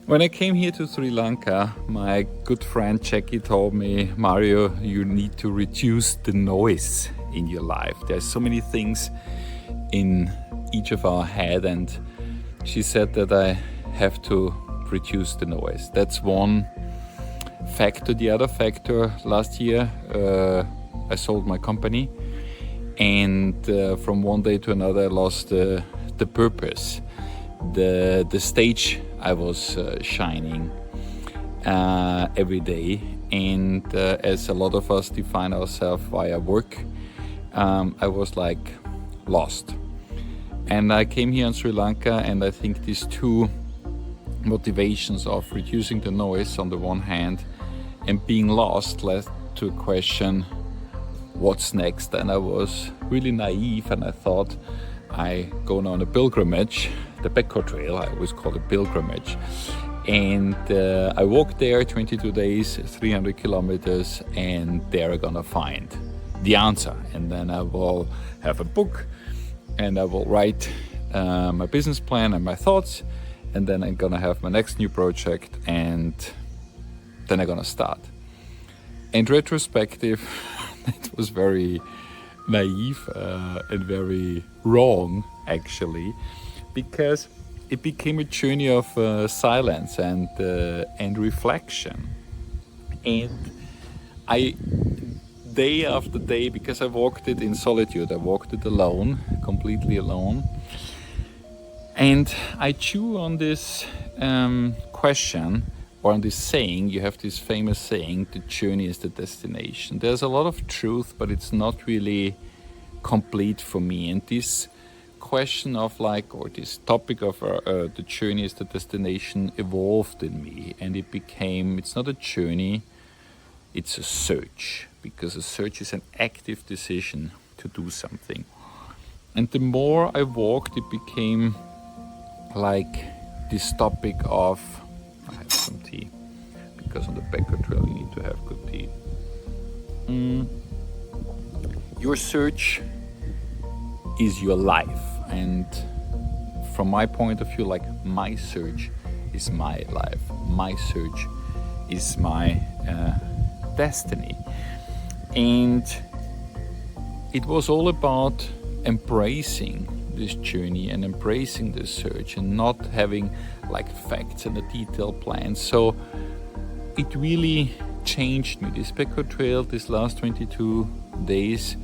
When I came here to Sri Lanka, my good friend Jackie told me, Mario, you need to reduce the noise in your life. There's so many things in each of our head, and she said that I have to reduce the noise. That's one factor. The other factor, last year I sold my company, and from one day to another I lost the purpose, the stage I was shining every day. And as a lot of us define ourselves via work, I was like lost. And I came here in Sri Lanka, and I think these two motivations of reducing the noise on the one hand and being lost led to a question, what's next? And I was really naive, and I thought I go on a pilgrimage, the Bauer Trail, I always call it pilgrimage. And I walked there 22 days, 300 kilometers, and there I'm gonna find the answer. And then I will have a book, and I will write my business plan and my thoughts, and then I'm gonna have my next new project, and then I'm gonna start. In retrospective, it was very naive and very wrong, actually, because it became a journey of silence and reflection. And I, day after day, because I walked it in solitude, I walked it alone, completely alone, and I chew on this question, or on this saying. You have this famous saying, the journey is the destination. There's a lot of truth, but it's not really complete for me. And this question of or this topic of the journey is the destination evolved in me, and it became, it's not a journey, it's a search, because a search is an active decision to do something. And the more I walked, it became like this topic of, I have some tea, because on the Bauer Trail you need to have good tea. Your search is your life, and from my point of view, my search is my life. My search is my destiny. And it was all about embracing this journey and embracing this search, and not having facts and a detailed plan. So it really changed me. This Bauer Trail, this last 22 days,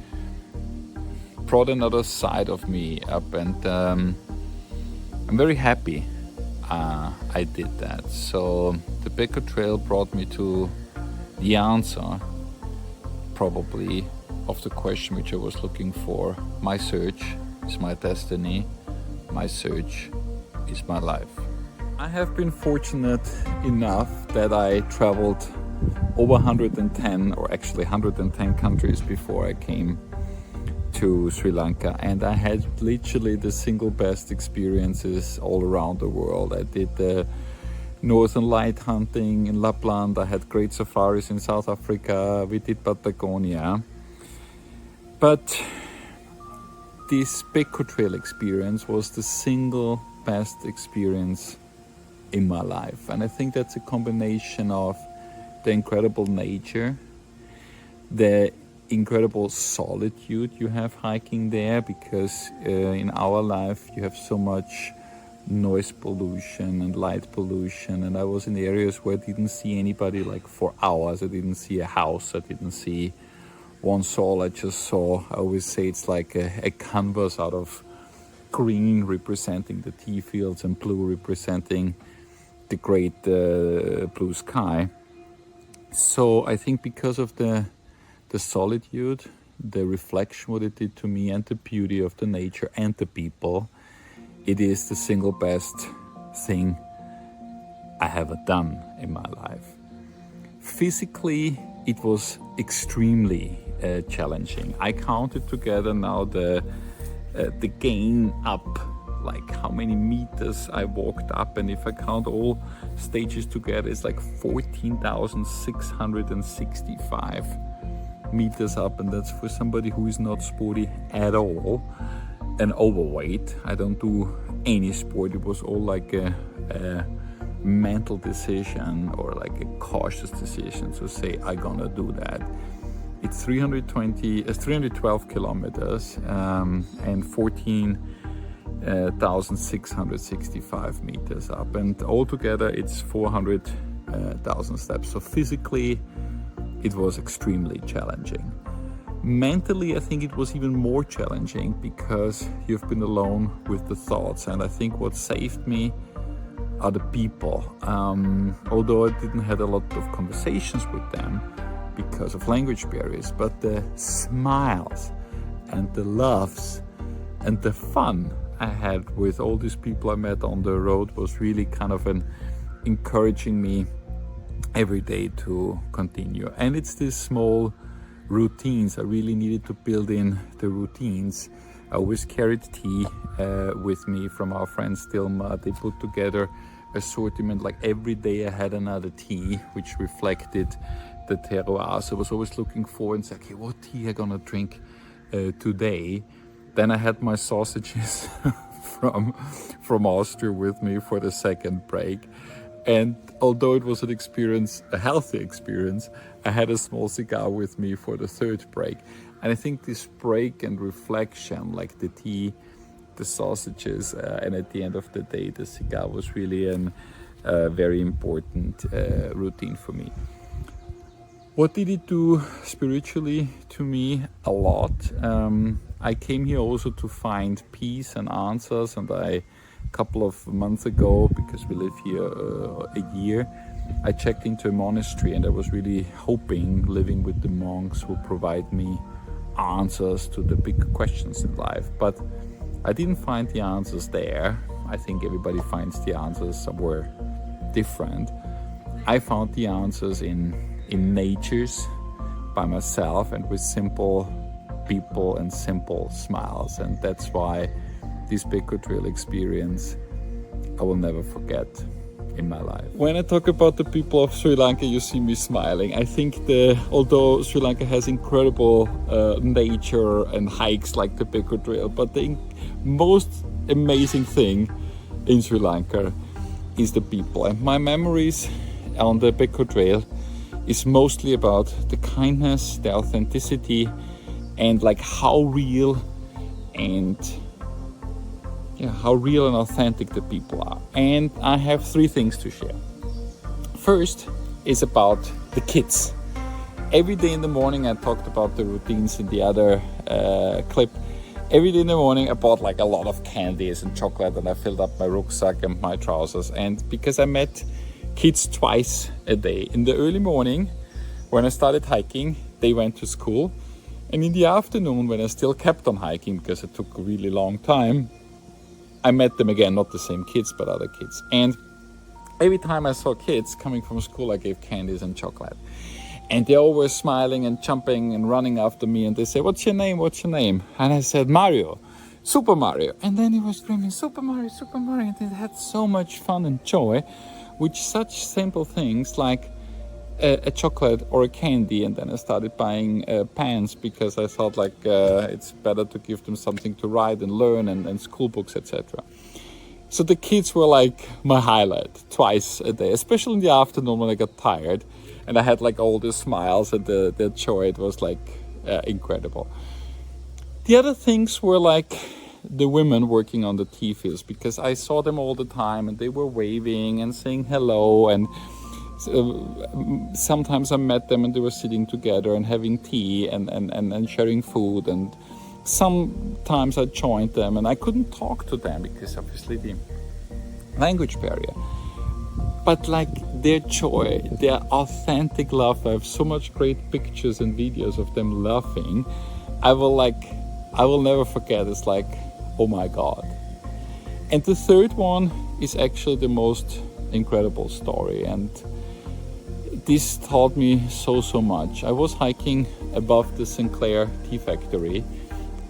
brought another side of me up, and I'm very happy I did that. So the Bauer Trail brought me to the answer, probably, of the question which I was looking for. My search is my destiny. My search is my life. I have been fortunate enough that I traveled over 110, or actually 110 countries before I came to Sri Lanka, and I had literally the single best experiences all around the world. I did the northern light hunting in Lapland, I had great safaris in South Africa, we did Patagonia. But this Bauer Trail experience was the single best experience in my life. And I think that's a combination of the incredible nature, the incredible solitude you have hiking there, because in our life you have so much noise pollution and light pollution, and I was in areas where I didn't see anybody for hours. I didn't see a house, I didn't see one soul. I just saw, I always say it's like a canvas out of green representing the tea fields and blue representing the great blue sky. So I think because of the solitude, the reflection, what it did to me, and the beauty of the nature and the people, it is the single best thing I have done in my life. Physically, it was extremely challenging. I counted together now the gain up, how many meters I walked up, and if I count all stages together, it's 14,665 meters up, and that's for somebody who is not sporty at all and overweight. I don't do any sport. It was all a mental decision or like a cautious decision to say I'm gonna do that. It's 312 kilometers and 14,665 meters up, and altogether it's 400,000 steps. So physically it was extremely challenging. Mentally, I think it was even more challenging because you've been alone with the thoughts, and I think what saved me are the people. Although I didn't have a lot of conversations with them because of language barriers, but the smiles and the laughs and the fun I had with all these people I met on the road was really kind of encouraging me every day to continue. And it's these small routines. I really needed to build in the routines. I always carried tea with me from our friend Stilma. They put together assortment, like every day I had another tea which reflected the terroir. So I was always looking forward and saying, okay, what tea am I gonna drink today? Then I had my sausages from Austria with me for the second break. And although it was an experience, a healthy experience, I had a small cigar with me for the third break. And I think this break and reflection, like the tea, the sausages, and at the end of the day, the cigar was really a very important routine for me. What did it do spiritually to me? A lot. I came here also to find peace and answers, and a couple of months ago, because we live here a year, I checked into a monastery, and I was really hoping living with the monks will provide me answers to the big questions in life. But I didn't find the answers there. I think everybody finds the answers somewhere different. I found the answers in natures, by myself, and with simple people and simple smiles. And that's why this Bhikkhu Trail experience I will never forget in my life. When I talk about the people of Sri Lanka, you see me smiling. I think although Sri Lanka has incredible nature and hikes like the Bhikkhu Trail, but the most amazing thing in Sri Lanka is the people. And my memories on the Bhikkhu Trail is mostly about the kindness, the authenticity, and like how real and authentic the people are. And I have three things to share. First is about the kids. Every day in the morning, I talked about the routines in the other clip. Every day in the morning I bought like a lot of candies and chocolate, and I filled up my rucksack and my trousers. And because I met kids twice a day. In the early morning, when I started hiking, they went to school. And in the afternoon, when I still kept on hiking because it took a really long time, I met them again, not the same kids, but other kids. And every time I saw kids coming from school, I gave candies and chocolate. And they all were smiling and jumping and running after me. And they said, "What's your name? What's your name?" And I said, "Mario, Super Mario." And then he was screaming, "Super Mario, Super Mario." And they had so much fun and joy with such simple things like a chocolate or a candy. And then I started buying pens because I thought like it's better to give them something to write and learn, and school books, etc. So the kids were like my highlight twice a day, especially in the afternoon when I got tired and I had like all the smiles and the joy. It was like incredible. The other things were like the women working on the tea fields, because I saw them all the time and they were waving and saying hello, and sometimes I met them and they were sitting together and having tea and sharing food, and sometimes I joined them and I couldn't talk to them because obviously the language barrier. But like their joy, their authentic laugh, I have so much great pictures and videos of them laughing. I will never forget. It's like, oh my God. And the third one is actually the most incredible story, and this taught me so much. I was hiking above the Sinclair tea factory,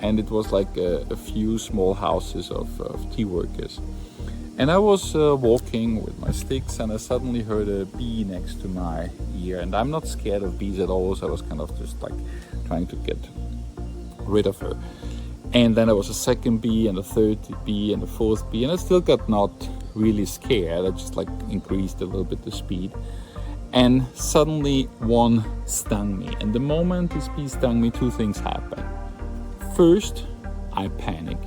and it was like a few small houses of tea workers. And I was walking with my sticks, and I suddenly heard a bee next to my ear. And I'm not scared of bees at all, so I was kind of just like trying to get rid of her. And then there was a second bee and a third bee and a fourth bee, and I still got not really scared. I just like increased a little bit the speed. And suddenly one stung me. And the moment this bee stung me, two things happened. First, I panicked.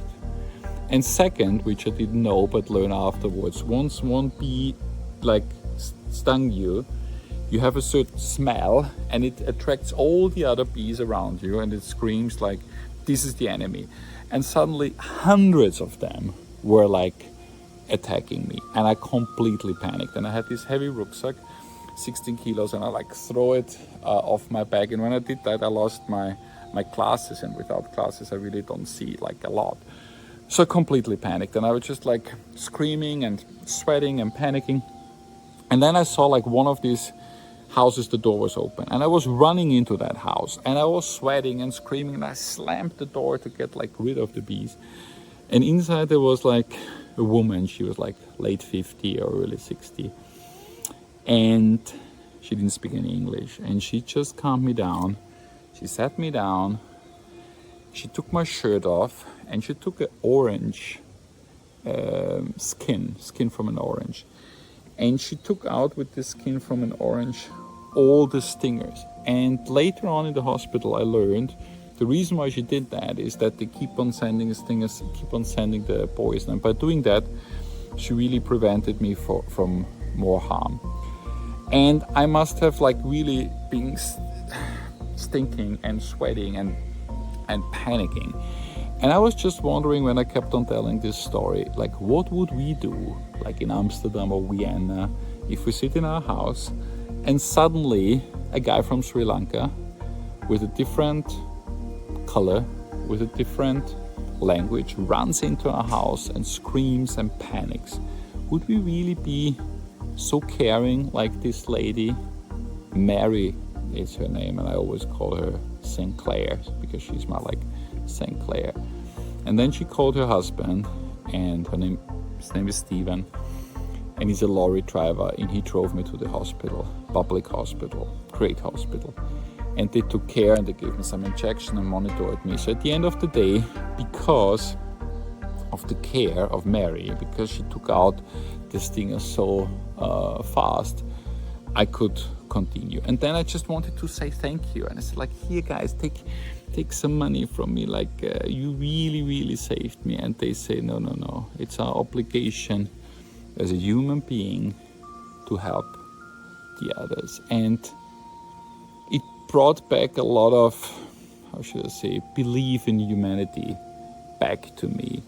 And second, which I didn't know but learned afterwards, once one bee like stung you, you have a certain smell and it attracts all the other bees around you and it screams like, this is the enemy. And suddenly hundreds of them were like attacking me and I completely panicked. And I had this heavy rucksack, 16 kilos, and I like throw it off my back. And when I did that, I lost my glasses, and without glasses I really don't see like a lot. So I completely panicked and I was just like screaming and sweating and panicking. And then I saw like one of these houses, the door was open and I was running into that house and I was sweating and screaming and I slammed the door to get like rid of the bees. And inside there was like a woman, she was like late 50 or early 60, and she didn't speak any English, and she just calmed me down. She sat me down, she took my shirt off and she took an orange skin from an orange, and she took out with the skin from an orange all the stingers. And later on in the hospital I learned the reason why she did that is that they keep on sending the stingers, keep on sending the poison, and by doing that she really prevented me from more harm. And I must have like really been stinking and sweating and panicking. And I was just wondering when I kept on telling this story, like what would we do like in Amsterdam or Vienna if we sit in our house and suddenly a guy from Sri Lanka with a different color, with a different language runs into our house and screams and panics. Would we really be so caring like this lady? Mary is her name, and I always call her St. Clair because she's my like St. Clair. And then she called her husband, and his name is Steven, and he's a lorry driver, and he drove me to the hospital, public hospital, great hospital. And they took care and they gave me some injection and monitored me. So at the end of the day, because of the care of Mary, because she took out the stinger so fast, I could continue. And then I just wanted to say thank you. And I said like, here guys, take some money from me. Like you really, really saved me. And they say, no. It's our obligation as a human being to help the others. And it brought back a lot of, how should I say, belief in humanity back to me.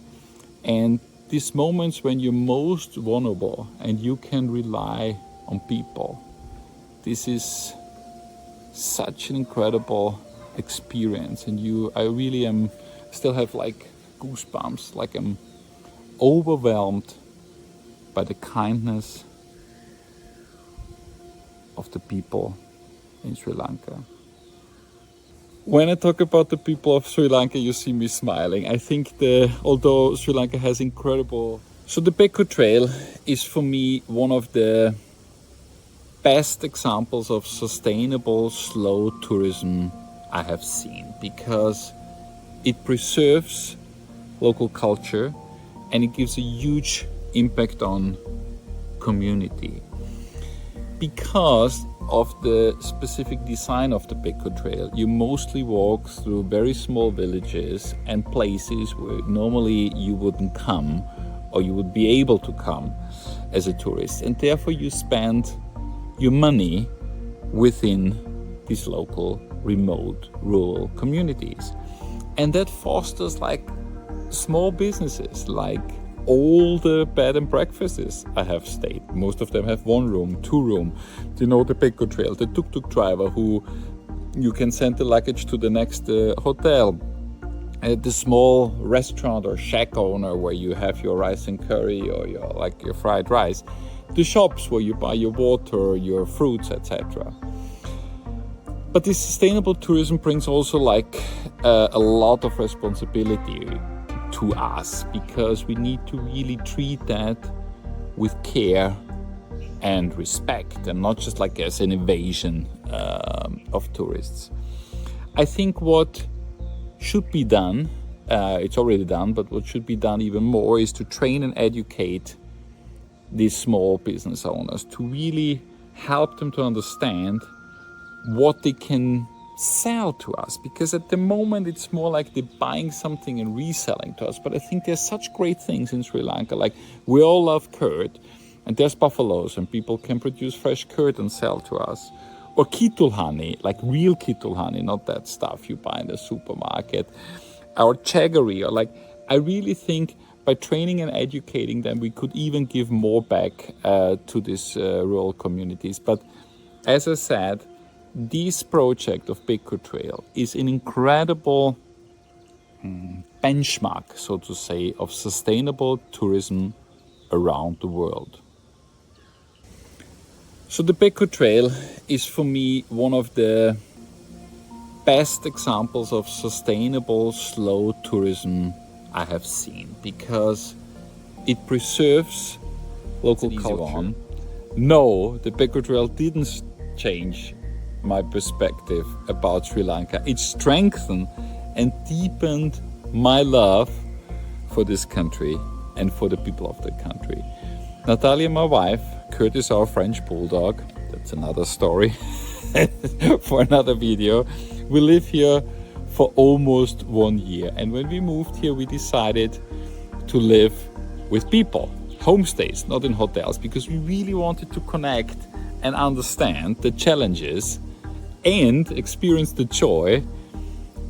And these moments when you're most vulnerable and you can rely on people, this is such an incredible experience. And I really am, still have like goosebumps, like I'm overwhelmed by the kindness of the people in Sri Lanka. When I talk about the people of Sri Lanka, you see me smiling. I think although Sri Lanka has incredible... So the Beko Trail is for me one of the best examples of sustainable, slow tourism I have seen, because it preserves local culture and it gives a huge impact on community. Because of the specific design of the Beko Trail, you mostly walk through very small villages and places where normally you wouldn't come, or you would be able to come as a tourist, and therefore you spend your money within these local, remote, rural communities. And that fosters like small businesses, like all the bed and breakfasts I have stayed. Most of them have 1 room, 2 room. You know, the Beko Trail, the tuk-tuk driver who you can send the luggage to the next hotel. The small restaurant or shack owner where you have your rice and curry or your fried rice. The shops where you buy your water, your fruits, etc. But this sustainable tourism brings also like a lot of responsibility to us, because we need to really treat that with care and respect, and not just like as an invasion of tourists. I think what should be done, it's already done, but what should be done even more is to train and educate these small business owners, to really help them to understand what they can sell to us, because at the moment it's more like they're buying something and reselling to us. But I think there's such great things in Sri Lanka. Like, we all love curd, and there's buffaloes, and people can produce fresh curd and sell to us. Or ketul honey, like real ketul honey, not that stuff you buy in the supermarket. Or jaggery, or like, I really think by training and educating them, we could even give more back to these rural communities. But as I said, this project of Beko Trail is an incredible benchmark, so to say, of sustainable tourism around the world. So the Beko Trail is for me one of the best examples of sustainable slow tourism I have seen, because it preserves local culture. No, the Beko Trail didn't change my perspective about Sri Lanka. It strengthened and deepened my love for this country and for the people of the country. Natalia, my wife, Kurt is our French bulldog. That's another story for another video. We live here for almost 1 year. And when we moved here, we decided to live with people, homestays, not in hotels, because we really wanted to connect and understand the challenges and experience the joy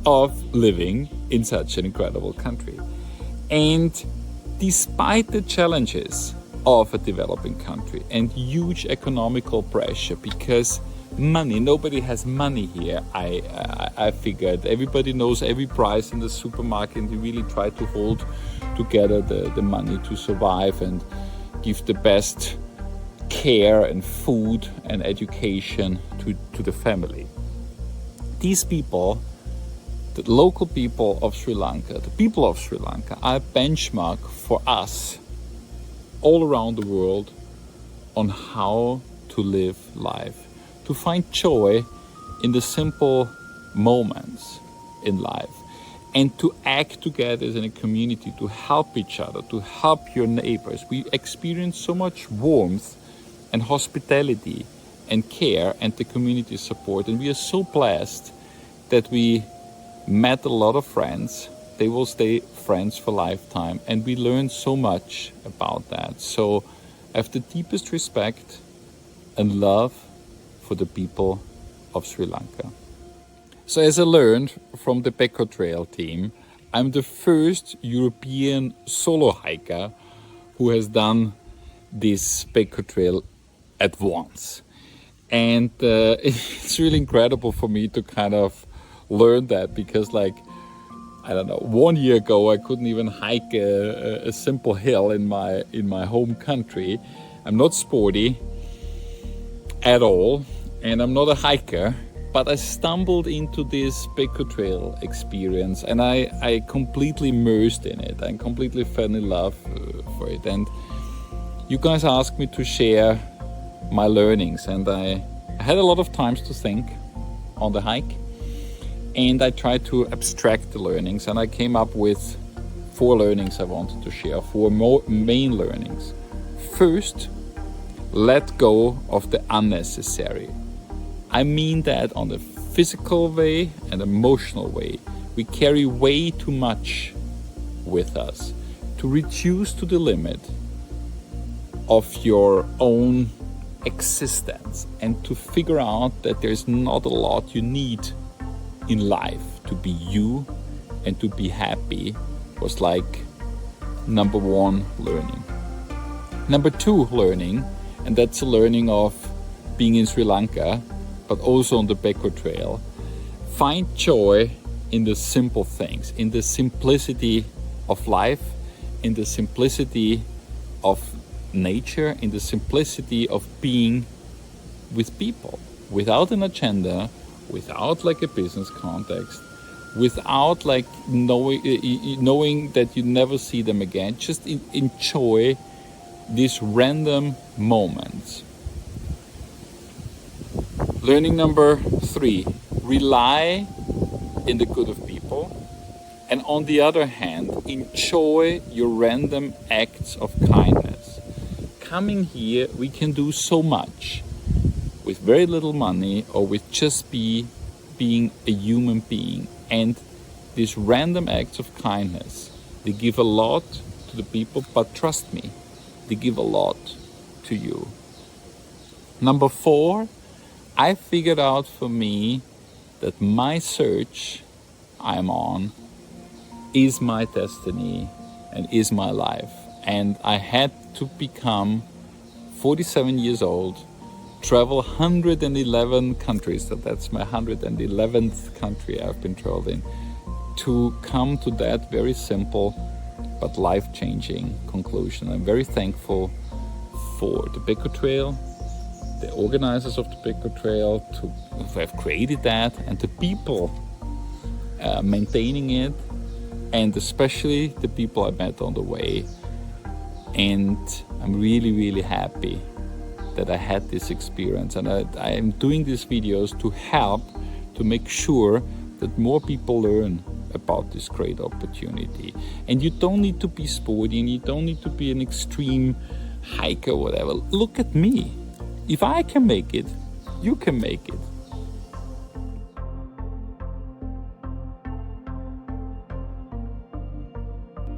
of living in such an incredible country. And despite the challenges of a developing country and huge economical pressure, because money, nobody has money here, I figured. Everybody knows every price in the supermarket, and they really try to hold together the money to survive and give the best care and food and education to the family. These people, the local people of Sri Lanka, the people of Sri Lanka, are a benchmark for us all around the world on how to live life, to find joy in the simple moments in life, and to act together as in a community, to help each other, to help your neighbors. We experience so much warmth and hospitality and care and the community support, and we are so blessed that we met a lot of friends. They will stay friends for lifetime, and we learned so much about that. So I have the deepest respect and love for the people of Sri Lanka. So as I learned from the Beko Trail team, I'm the first European solo hiker who has done this Beko Trail at once. And it's really incredible for me to kind of learn that, because like, I don't know, 1 year ago I couldn't even hike a simple hill in my home country. I'm not sporty at all, and I'm not a hiker, but I stumbled into this Beko Trail experience, and I completely immersed in it. I completely fell in love for it. And you guys asked me to share my learnings, and I had a lot of times to think on the hike, and I tried to abstract the learnings, and I came up with 4 learnings I wanted to share, 4 main learnings. First, let go of the unnecessary. I mean that on the physical way and emotional way. We carry way too much with us. To reduce to the limit of your own existence, and to figure out that there's not a lot you need in life to be you and to be happy, was like number 1 learning. Number 2 learning, and that's a learning of being in Sri Lanka, but also on the Beko Trail. Find joy in the simple things, in the simplicity of life, in the simplicity of nature, in the simplicity of being with people, without an agenda, without like a business context, without like knowing that you never see them again. Just enjoy these random moments. Learning number 3, rely in the good of people, and on the other hand, enjoy your random acts of kindness. coming here, we can do so much with very little money, or with just being a human being. And these random acts of kindness, they give a lot to the people, but trust me, they give a lot to you. Number 4, I figured out for me that my search I'm on is my destiny and is my life. And I had to become 47 years old, travel 111 countries, so that's my 111th country I've been traveling, to come to that very simple but life-changing conclusion. I'm very thankful for the Beko Trail, the organizers of the Beko Trail, to have created that, and the people maintaining it, and especially the people I met on the way. And I'm really, really happy that I had this experience, and I am doing these videos to help to make sure that more people learn about this great opportunity. And you don't need to be sporty, and you don't need to be an extreme hiker or whatever. Look at me. If I can make it, you can make it.